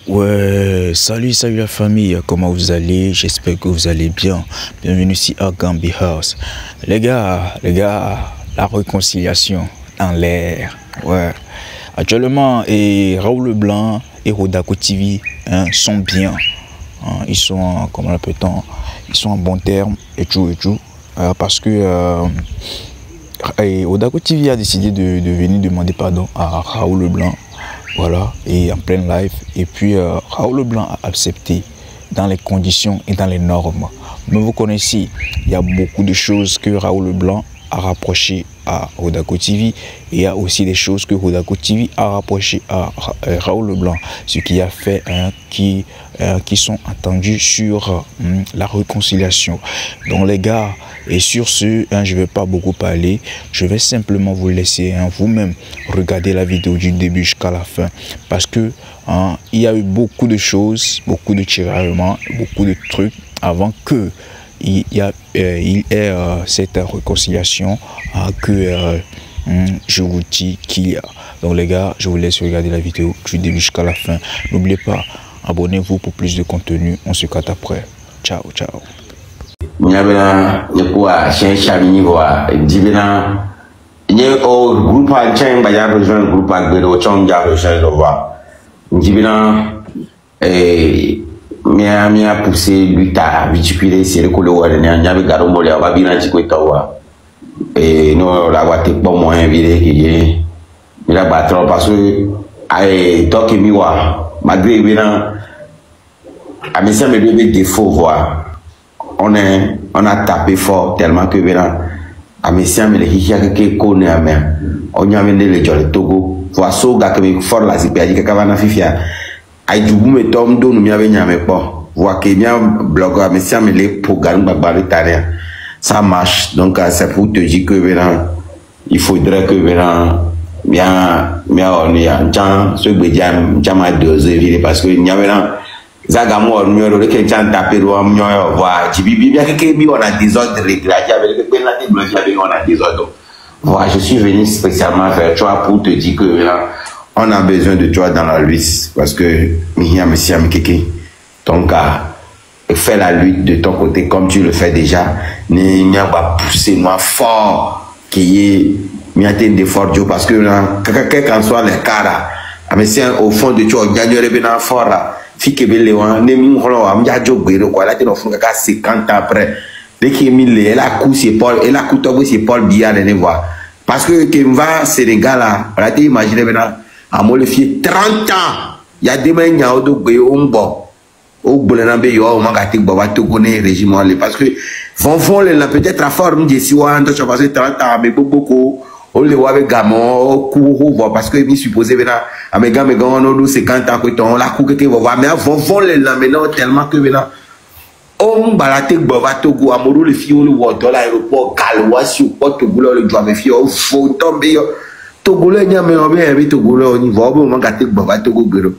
Ouais, salut la famille, comment vous allez? J'espère que vous allez bien. Bienvenue ici à Gambi House. Les gars, la réconciliation en l'air. Ouais. Actuellement, Raoul Leblanc et Rodako TV sont bien. Ils sont, comment l'appelle-t-on? Ils sont en bon terme et tout. Parce que Rodako TV a décidé de venir demander pardon à Raoul Leblanc. Voilà, et en plein live. Et puis Raoul Leblanc a accepté dans les conditions et dans les normes. Mais vous connaissez, il y a beaucoup de choses que Raoul Leblanc a rapproché à Rodako TV. Et il y a aussi des choses que Rodako TV a rapproché à Raoul Leblanc. Ce qui a fait qui sont attendus sur la réconciliation. Donc les gars, et sur ce, je ne vais pas beaucoup parler. Je vais simplement vous laisser vous-même regarder la vidéo du début jusqu'à la fin. Parce que il y a eu beaucoup de choses, beaucoup de tiraillements, beaucoup de trucs avant que il y ait cette réconciliation que je vous dis qu'il y a. Donc les gars, je vous laisse regarder la vidéo du début jusqu'à la fin. N'oubliez pas, abonnez-vous pour plus de contenu. On se capte après. Ciao. Nyabena nyekwa shenshami wa dibena nye o groupe a chen ba ya rejoindre groupe a gbedo chon ja rejoindre wa dibena mia pousser luta viticuler c'est le colo wa nyabe garo molia ba bina chikweta wa no la wa te bon moyen vile qui il a battre parce que ai toki mi wa malgré bena a mais ça me devait défaut voir. On a tapé fort tellement que maintenant, à Messia, mais les hijack qui connaît à mer, on y a mené les jolles Togo, voici gars qui fort la zipéadi qui cavana fifia. Aïe du bout, mais tom d'eau nous m'y avait n'y pas. Voir qu'il y a un blog à Messia, mais les pour gagner barrière. Ça marche, donc c'est pour te dire que maintenant, il faudrait que maintenant, bien, on y a un temps, ce bédian, jamais deux parce que il y a maintenant. Zagamo numéro de quelqu'un tapé loin mignon voir jibibi bien que on a désordre réglage avec que peine la tête on a désordre. Voilà, je suis venu spécialement vers toi pour te dire que là on a besoin de toi dans la lutte parce que Mihia Messia Mikeke ton cas fais la lutte de ton côté comme tu le fais déjà n'y a pas pousser moi fort qui est miaté de fort parce que là quel qu'en soit les cas Messia au fond de toi gagnerait bien fort là. Fike bele wan ne mi holo am ja jogbere quoi là te no fun ka 50 ans après dès qu'il mis elle a coup c'est Paul elle a coup togo c'est Paul Biya de voir parce que va Sénégal là là te imaginer maintenant à mo le fi 30 ans il y a des mains nya odo gbe o mbo o gbolena be yo o manga te gbo ba to connaît régime parce que vont les peut-être à forme de si wa ndo parce que 30 ans mais beaucoup on les voit avec gamin parce que il supposé maintenant à mes gars on a 50 ans que ton la coupe que voir mais vont les maintenant tellement que maintenant on balate bova Togo amoureux le fio le voit dans l'aéroport Galois sur porte Togo le doit me fier au faut tomber Togo le nya me on bien Togo le on y va au moment gâté bova Togo gero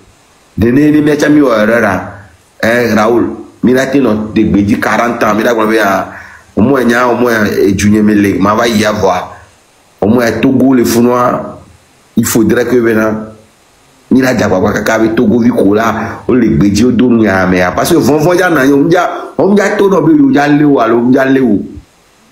de ne me chami orara Raoul milati non de bedi 40 ans mais là au moins junior mele ma va y avoir au moins Togo les Founois il faudrait que maintenant ni la diababa kaka avec Togo vikola on les bédi au donia mais parce que vont ya na on ya to no be yo ya lewo alo ya lewo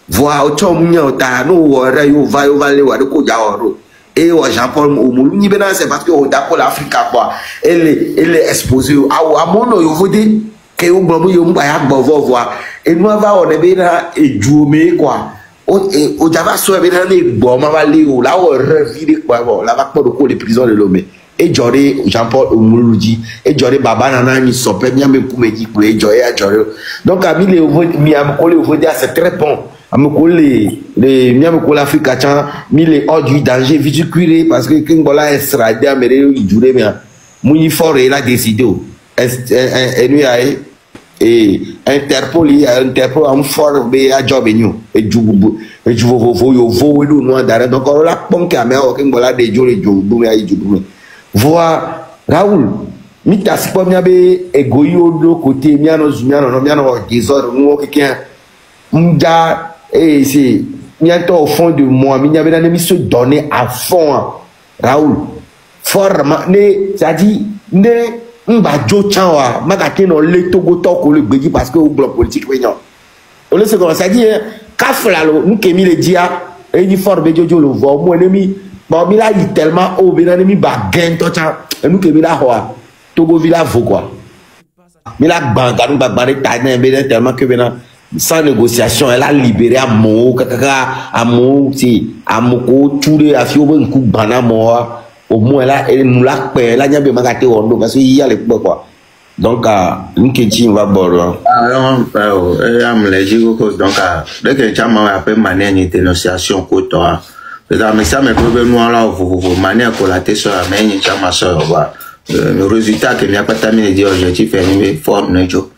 voa o chom nya ta no wo re yo va lewo de ko ja oro et o Jean-Paul Omolu ni bena c'est parce que o da pour l'Afrique quoi elle est exposée à mono yo vodi que o gbo yo mba ya gbo voir et nous va on be na ejume quoi o java so be na ne gbo ma va lewo la o revire quoi bon la va pas de les prisons de Lomé et Joré Jean-Paul Omoluji et Joré Baba Nana ni sopé mi ame kumeji pour et Joré a Joré donc à mi am collé au vodia c'est très bon am collé les mi am collé Afrique chan mi les hors du danger vite cuire parce que Kingola extradé améré il duré bien muni fort il a décidé et Interpol am fort be a job ñu et du vo yo vo lu no dare donc on la ponke amé o Kingola de Joré jo bu ya ju voir Raoul mita sipo miabe egoyo do côté miano désordre mo quelqu'un mja c'est miato au fond de moi miabe na mi se donner à fond Raoul fortement ne ça dit ne m'bajo chanwa magate no le Togo toko le beji parce que au bloc politique réunion on le sait comment ça dit kafla lo nous kemi le dia et ni fort be jojo lo vo mo ennemi bon mi la tellement au be ennemi ba gain to cha nous kemi la hoa Togo villa vo quoi mi la banga nous ba bare ta na be tellement que bena sans négociation elle a libéré à mo kaka à mo si à moko touré à fio ben coup bana mo au moins là elle nous la paix là nya be magate wondo parce que il y a les quoi donc nous qui on va bord non am les jigo donc dès que chama appelle manière de dénonciation ko to mais ça me peut nous là vous manière collater sur la main chama ça va le résultat que m'a pas terminé dire objectif est fort nejo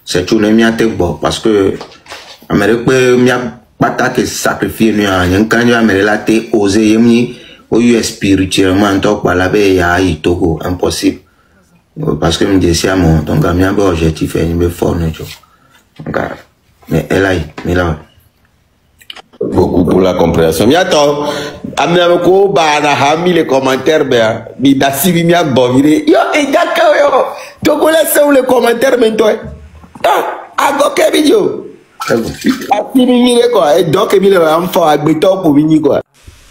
c'est tout ne m'a te bon parce que amérique m'a pas que sacrifier nous en quand nous amérique là te oser yemi au spirituellement donc voilà ben ya Togo impossible parce que me disais mon donc a un objectif et me fort nejo donc mais elle a mais là beaucoup pour la compréhension. Miato, amna ko ba na hami les commentaires ben bi da sibi mi agbovire. Yo e jaka yo. To ko laisse les commentaires men toi. Ago ke video. Asibi mi le quoi et donc mi le am fo agbeto ko vini quoi.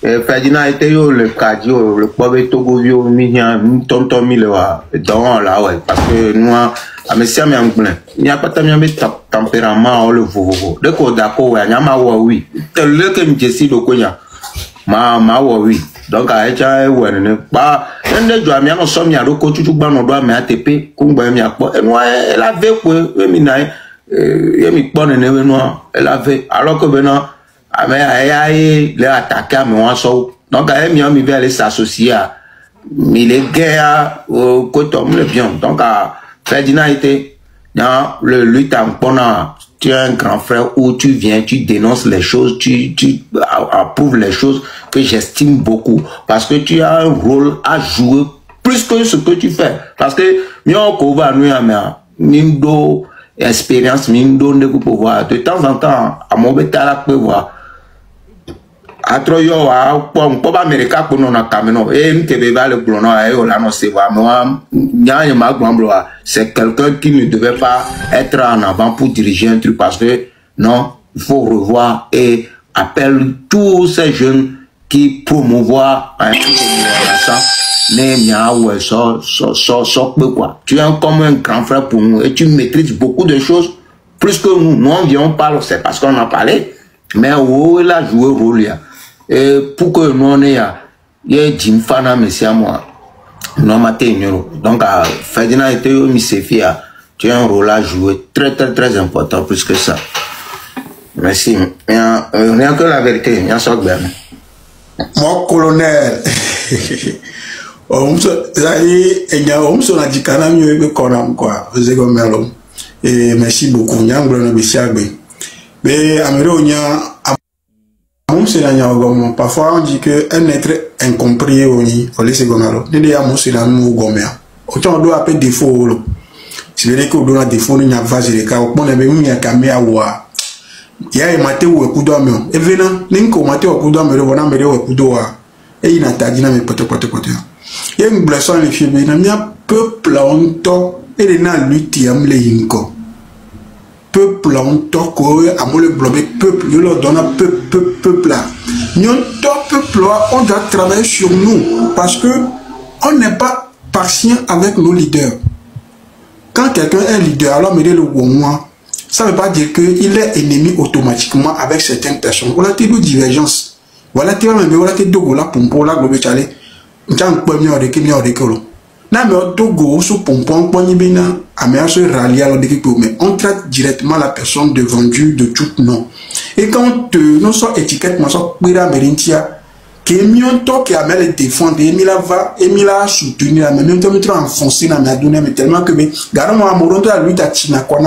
Ferdinand était le cardio, le pauvre Togo vio mi tonton mi le wa dans là ouais parce que nous a monsieur mi anglais il n'y a pas tellement de tempérament le vovo de ko d'accord ouais nya ma wa oui le que me jesi do konya ma wa oui donc a echa ouais ne pas ende jo ami no so mi aro ko tutu gba no do ami ATP ko gba mi apo enu elle avait ko mi na mi pon ne we no elle avait alors que maintenant mais aïe les attaquer mais on sort donc elle mi va aller s'associer à mais les gars au côté le bien donc Ferdinand était le lutte en pendant tu es un grand frère où tu viens tu dénonces les choses tu approuves les choses que j'estime beaucoup parce que tu as un rôle à jouer plus que ce que tu fais parce que mieux qu'on va nous mindo expérience mindo ne peut pouvoir de temps en temps à mon bétal à pouvoir atro yo wa pom po ba america ko no na kameno e mtebe ba le glono e o la no se wa moi nya ma gbamblo c'est quelqu'un qui ne devait pas être en avant pour diriger un truc parce que non il faut revoir et appelle tous ces jeunes qui promouvoir un mais nya ouais so quoi tu es comme un grand frère pour nous et tu maîtrises beaucoup de choses plus que nous on vient on parle c'est parce qu'on a parlé mais où il a joué rôle là et pour que nous on ait Jim Fana monsieur moi non matin donc Ferdinand était au Misefia tu as un rôle à jouer très important plus que ça merci rien que la vérité bien sûr bien mon colonel on se a dit quand même mieux qu'on quoi c'est comme melon et merci beaucoup nyanglo no bisiagbe mais améronia parfois on dit que un être incompris au lycée Gomero. Il y a mon silence ou Gomero. Autant on doit appeler défaut. C'est vrai qu'on doit défaut, il y a vase de cas. On a même mis un caméra ou il y a un matin ou un coup d'homme. Et venant, l'inco matin ou coup d'homme, on a mis un coup d'homme. Et il n'a pas dit, mais pote. Il y a une blessure, les filles, il y a un peuple en temps, et il y a lutte, les inco. Peuple en tant que à le bloquer peuple nous leur donne un peuple là nous peuple on doit travailler sur nous parce que on n'est pas patient avec nos leaders quand quelqu'un est leader alors me dit le moi ça ne veut pas dire qu'il est ennemi automatiquement avec certaines personnes voilà tes deux divergences voilà tes deux là pour la globe chalet n't'en pas mieux de qui mieux de que na mais Togo sous pompon bina à se rallier à l'équipe mais on traite directement la personne de vendu de tout nom et quand nous sommes étiquette moi sommes pira merintia que mieux to qui a les défendre Emila va Emila soutenir la même temps mettre enfoncer dans ma donner mais tellement que mais garde moi amoureux de la lutte à China quoi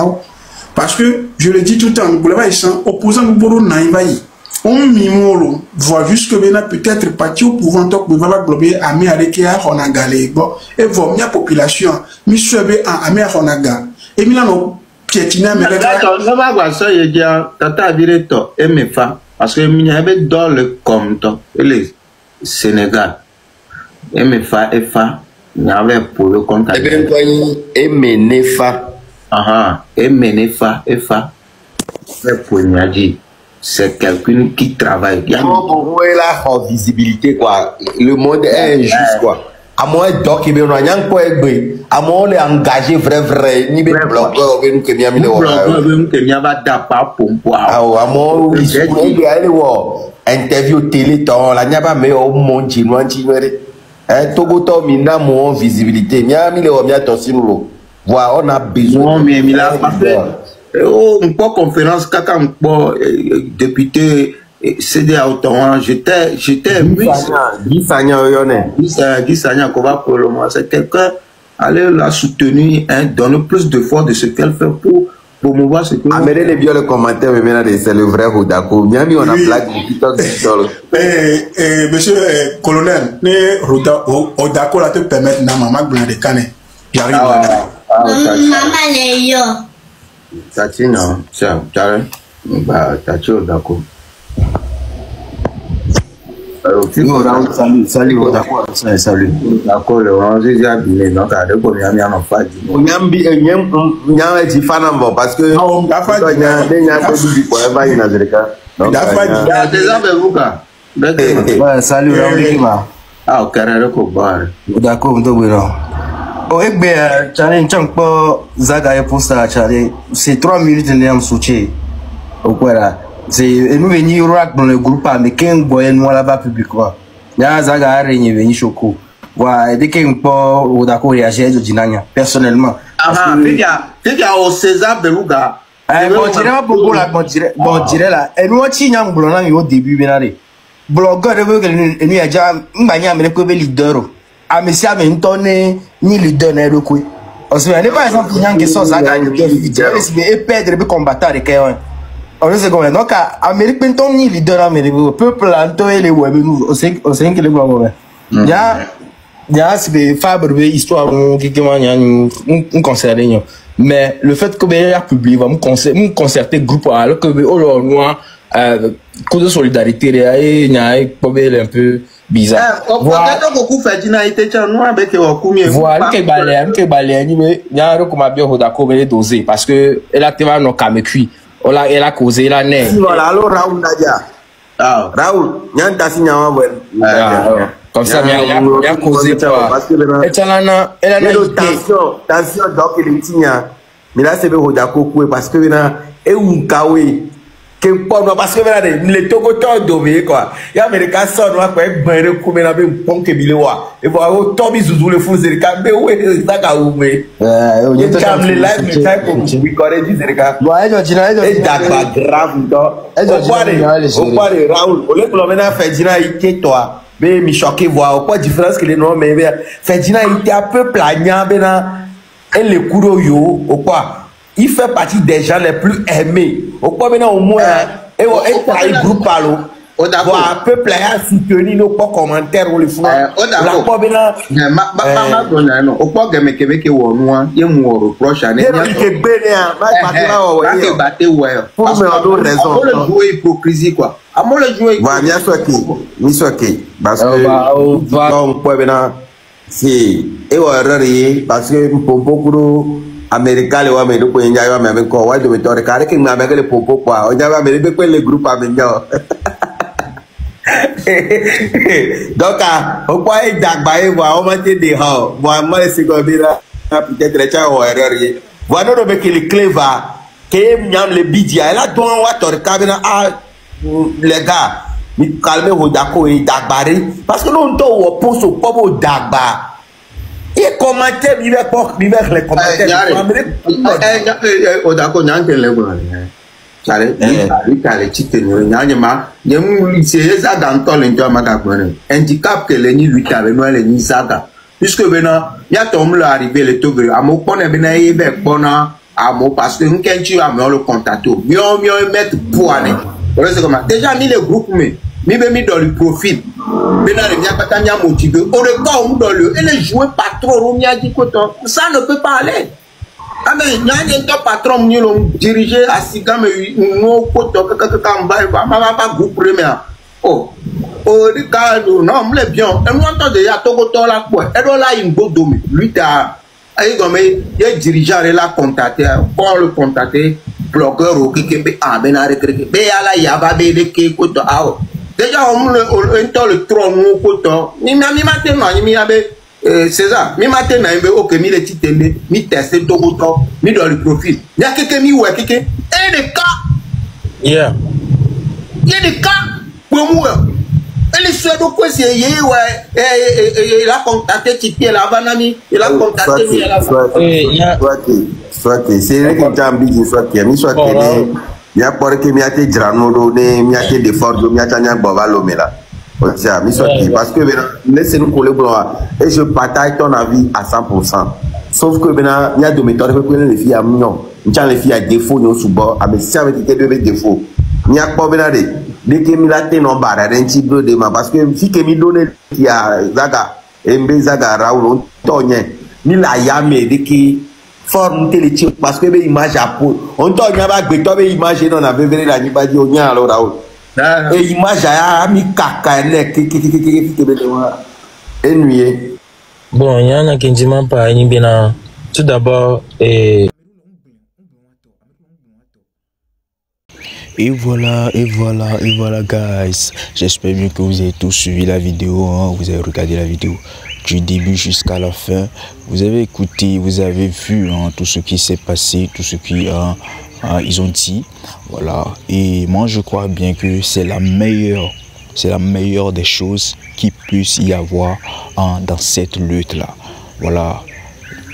parce que je le dis tout le temps vous l'avez sans opposant vous boro naïvaï on mimolo voit juste que peut-être parti au pouvoir tant que va glober ami avec on a galé bon et voit la population monsieur be ami on a ga et milano piétina mais ça va voir ça il y a tata directeur et mes femmes parce que il y avait dans le compte le Sénégal et mes femmes et femmes n'avait pour le compte. Et bien, et Menefa. Et Menefa, EFA. Pour dit, c'est quelqu'un qui travaille. Il y a la visibilité, quoi. Le monde est injuste, quoi. À moins donc il y a un quoi à moins les engagé vrai ni bien bloqueur ou que bien mis que bien va d'appa pour à moins il y a interview télé temps la n'y a pas mais au monde chinois Togo to mina mon visibilité mia mi le o mia tosino voilà on a besoin mais il a oh une conférence kaka député CDA Ottawa, j'étais Guy Sagna qu'on va pour le moment, c'est quelqu'un aller la soutenir, donner plus de force de ce qu'elle fait pour promouvoir ce que. Amenez bien le commentaire, mais maintenant c'est le vrai Rodako. Bien mis on a plaque monsieur colonel, ne Rodako là te permettre na maman blanc de canne. J'arrive. Maman les yo. Tati non, ça, bah Tati Rodako. Salut. D'accord, le rangé j'ai abîmé, donc à deux comme il y a un enfant. Parce que salut, ah, ok, d'accord, oh, eh bien, Zaga pour ça, c'est 3 minutes de l'âme soutien. Au quoi là? C'est nous venir dans le groupe mais qu'un boy nous là-bas publiquement. Y'a Zaga a régné venir choco. Voilà, dès qu'un peu d'accord réagir de Dinania personnellement. Ah, tu as au César Beluga. Bon dirait pas pour la bon dirait là. Et nous aussi n'yam blonant au début benare. Blogueur de veut que nous y a déjà m'banya mais que leader. Ah mais si à mentonner ni leader n'est le coup. On se met par exemple n'yam que ça Zaga et perdre le combattant avec quelqu'un. On sait comment donc Amérique penton ni leader Amérique peuple là to les web nous au 5 que les voir ya c'est Fabre histoire qui on considère mais le fait que ben a publié va me concerter groupe alors que oh noir cause de solidarité et nya un peu bizarre voilà beaucoup fait dinalité nous avec voilà que balé ni mais nya recommande bien Rodako ben doser parce que elle a tellement no kamekui elle a causé la neige. Voilà, alors Raoul Nadia. Raoul, il y a un tassin à moi. Comme ça, il y a causé quoi. Et elle a tension, donc il est tignan. Mais là, c'est le Rodako, parce que là, et un kawe. Parce que là, les Togotons domés, quoi. Il y a Américain, ça, on va faire comme un peu pont que biloua. Et voilà, Tommy Zouzou, le fou, c'est le cas. Mais oui, c'est ça qu'a ouvert. Il y a les lives, mais ça, pour vous corriger, c'est le cas. Et d'accord, grave, donc. Au point de Raoul, au lieu de l'emmener faire dîner, il était toi. Mais me choqué, voir, au point de différence que les noms, mais faire dîner, il était un peu plagnant, et le couro yo, au quoi. Il fait partie des gens les plus aimés. Au point maintenant au moins, et un groupe parlo. Voir peuple à soutenir nos commentaires ou les fous. La quoi maintenant. Au point que mes Québec et Wanois, il y a mon reproche à n'importe quel pour me raison. Le jouer hypocrisie quoi. À moi le jouer. Voilà, bien sûr qui. Parce que donc point maintenant c'est et parce que pour beaucoup Américain les hommes nous pouvons y aller même quoi ouais de méthode car que m'a avec les popo quoi on y va mais le groupe avec donc au point d'agbaye voir on m'a dit des ha voir moi c'est comme ça peut-être ça ou erreur voilà nous avec les clés va que m'yam le bidia là donc on va torder cabina les gars mais calmez vous d'accord et d'agbari parce que nous on doit poser au popo d'agba. Et commenter, il va les commentaires. Oh d'accord, n'y a que les bons. Handicap que les ni avec nous les ni zaga. Puisque maintenant, il y a tombé l'arrivée les taux à mon point et bien il va bona à mon parce que nous quand tu as le contact, mieux mettre pour aller. Déjà mis le groupe mais mis dans le profil. Maintenant, il n'y a pas de motivé. Au record, on doit le. Et les joueurs patrons, on y a dit que ça ne peut pas aller. Ah, mais il y a un patron, nous l'ont dirigé à Siga, mais nous, quand on va pas groupe premier. Oh, oh, Ricardo, non, on est bien. Et nous entendons déjà Togo là quoi. Et là, il me domi. Lui, t'as, il est dirigeant, il a contacté, pour le contacter, blogueur au Kikembe, ah, ben, avec le Béala, Yaba, Béléke, Koto, ah, déjà, on le trône, Koto, ni m'a maintenant, ni m'a César, mi matin, ok, mi le titre, mi tester Togo, mi dans le profil. Il y a quelqu'un, mi ouais, quelqu'un, et des cas. Yeah. Il y a des cas, pour moi. Et les soeurs de quoi c'est, il a contacté Tipi, il a banani, il a contacté mi, il a soit c'est vrai que Jambi dit soit que mi soit que il y a pas que mi a été drano ne mi a été de fort mi a tanya bovalo mela. Tiens, mi soit que parce que laissez-nous coller et je partage ton avis à 100%. Sauf que maintenant il y a deux méthodes que les filles à non, les filles à défaut non sous bord, mais si avec des défauts. Il y a pas besoin de dès que mi la té non barre d'un petit peu de ma parce que si que mi donne qui a zaga embe zaga raoul tonye mi la yame dès que forme télé parce que be image à peau on tonye ba gbe to be image non na vevere la ni ba di onya alors raoul et image a mi kaka ne ki be wa ennuyé bon il y en a qui dit même pas ni bien tout d'abord Et voilà, guys. J'espère bien que vous avez tous suivi la vidéo, hein. Vous avez regardé la vidéo du début jusqu'à la fin. Vous avez écouté, vous avez vu, hein, tout ce qui s'est passé, tout ce qui ils ont dit. Voilà. Et moi, je crois bien que c'est la meilleure des choses qui puisse y avoir, hein, dans cette lutte-là. Voilà.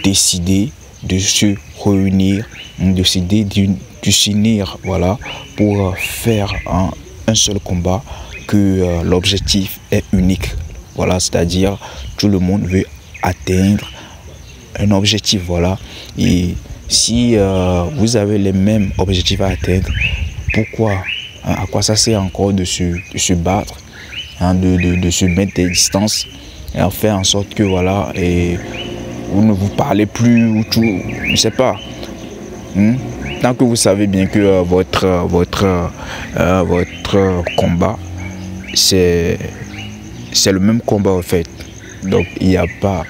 Décider de se réunir, décider de s'unir, voilà, pour faire un seul combat, que l'objectif est unique, voilà, c'est-à-dire tout le monde veut atteindre un objectif, voilà. Et si vous avez les mêmes objectifs à atteindre, pourquoi, à quoi ça sert encore de se battre, hein, de se mettre des distances et en faire en sorte que, voilà, et vous ne vous parlez plus ou tout, je sais pas. Tant que vous savez bien que votre combat, c'est le même combat en fait. Donc il n'y a pas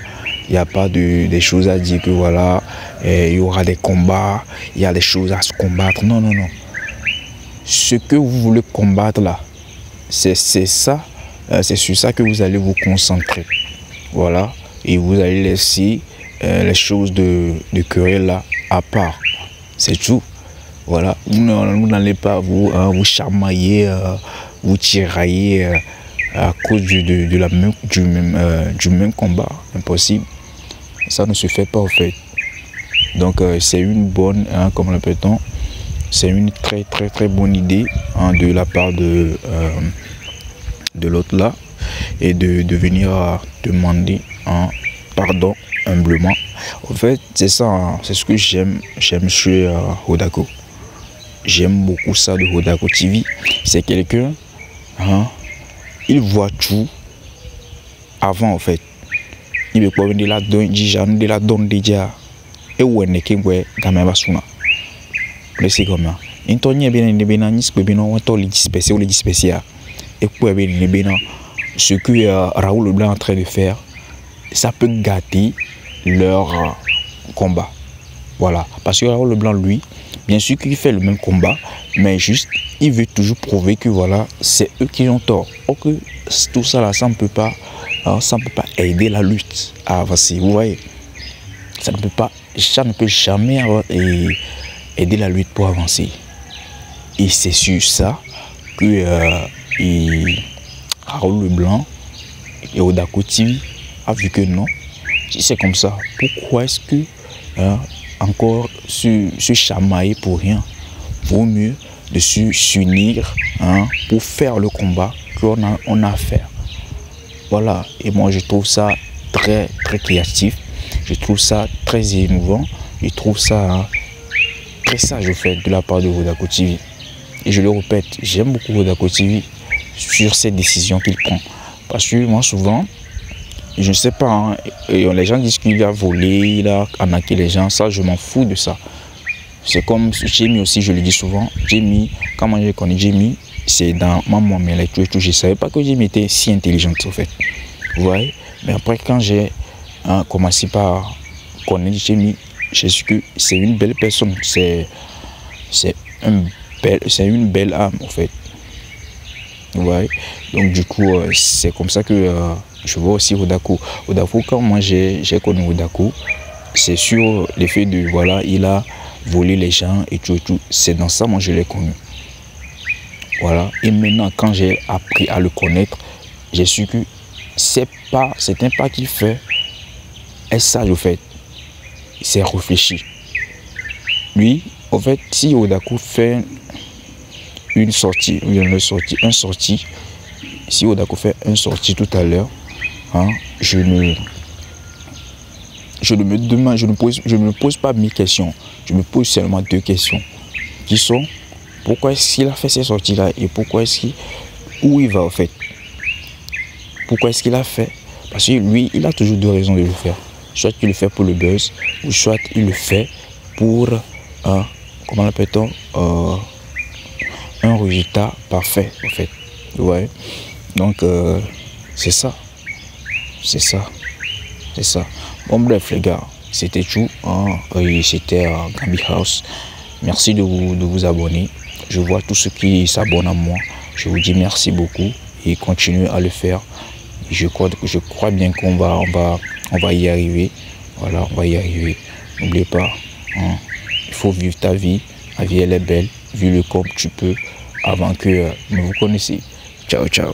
des choses à dire que voilà, il y aura des combats, il y a des choses à se combattre. Non, non, non. Ce que vous voulez combattre là, c'est ça, c'est sur ça que vous allez vous concentrer. Voilà. Et vous allez laisser les choses de querelle là à part. C'est tout. Voilà. Vous n'allez pas vous chamailler, vous tirailler à cause du même combat. Impossible. Ça ne se fait pas en fait. Donc c'est une bonne, comme l'appelle-t-on, c'est une très bonne idée, hein, de la part de l'autre là, et de venir demander pardon humblement. En fait, c'est ça, hein, c'est ce que j'aime chez Hodako. J'aime beaucoup ça de Hodako TV. C'est quelqu'un, hein, il voit tout avant en fait. Il veut pas venir de la donne déjà. Et où est-ce qu'il y a un basuna? C'est comme ça. Il y a ce que Raoul Leblanc est en train de faire, ça peut gâter leur combat. Voilà. Parce que Raoul Leblanc, lui, bien sûr qu'il fait le même combat, mais juste, il veut toujours prouver que voilà, c'est eux qui ont tort. Or que tout ça là, ça ne peut pas aider la lutte à avancer. Vous voyez, ça ne peut jamais aider la lutte pour avancer. Et c'est sur ça que Raoul Leblanc et Hodako TV a vu que non, si c'est comme ça, pourquoi est-ce que encore se chamailler pour rien? Vaut mieux de s'unir, hein, pour faire le combat qu'on a à faire. Voilà, et moi je trouve ça très créatif, je trouve ça très innovant, je trouve ça très sage au fait de la part de Hodako TV. Et je le répète, j'aime beaucoup Hodako TV sur ces décisions qu'il prend. Parce que moi souvent, je ne sais pas, hein, les gens disent qu'il a volé, il a arnaqué les gens, ça je m'en fous de ça. C'est comme Jamie aussi, je le dis souvent, Jamie, comment je connais Jamie, c'est dans ma maman là, tout. Je ne savais pas que je m'étais si intelligente en fait. Vous voyez? Mais après, quand j'ai commencé par connaître Jimmy, j'ai su que c'est une belle personne. C'est une belle âme en fait. Vous voyez? Donc du coup, c'est comme ça que je vois aussi Odaku. Odaku, quand moi j'ai connu Odaku, c'est sur l'effet de voilà, il a volé les gens et tout. C'est dans ça moi je l'ai connu. Voilà. Et maintenant quand j'ai appris à le connaître, j'ai su que c'est un pas qu'il fait est sage au fait. C'est réfléchi. Lui, au fait, si Odaku fait une sortie, si Odaku fait une sortie tout à l'heure, hein, je ne me pose pas 1000 questions. Je me pose seulement 2 questions. Qui sont, pourquoi est-ce qu'il a fait ces sorties-là et pourquoi est-ce qu'il, où il va au fait? Pourquoi est-ce qu'il a fait? Parce que lui, il a toujours 2 raisons de le faire. Soit il le fait pour le buzz, ou soit il le fait pour, comment l'appelle-t-on, un résultat parfait, en fait. Ouais. Donc, c'est ça. Bon, bref, les gars, c'était tout. C'était Gambi House. Merci de vous abonner. Je vois tous ceux qui s'abonnent à moi. Je vous dis merci beaucoup et continuez à le faire. Je crois bien qu'on va y arriver. Voilà, on va y arriver. N'oubliez pas, hein, il faut vivre ta vie. La vie, elle est belle. Vis-le comme tu peux avant que nous vous connaissiez. Ciao, ciao.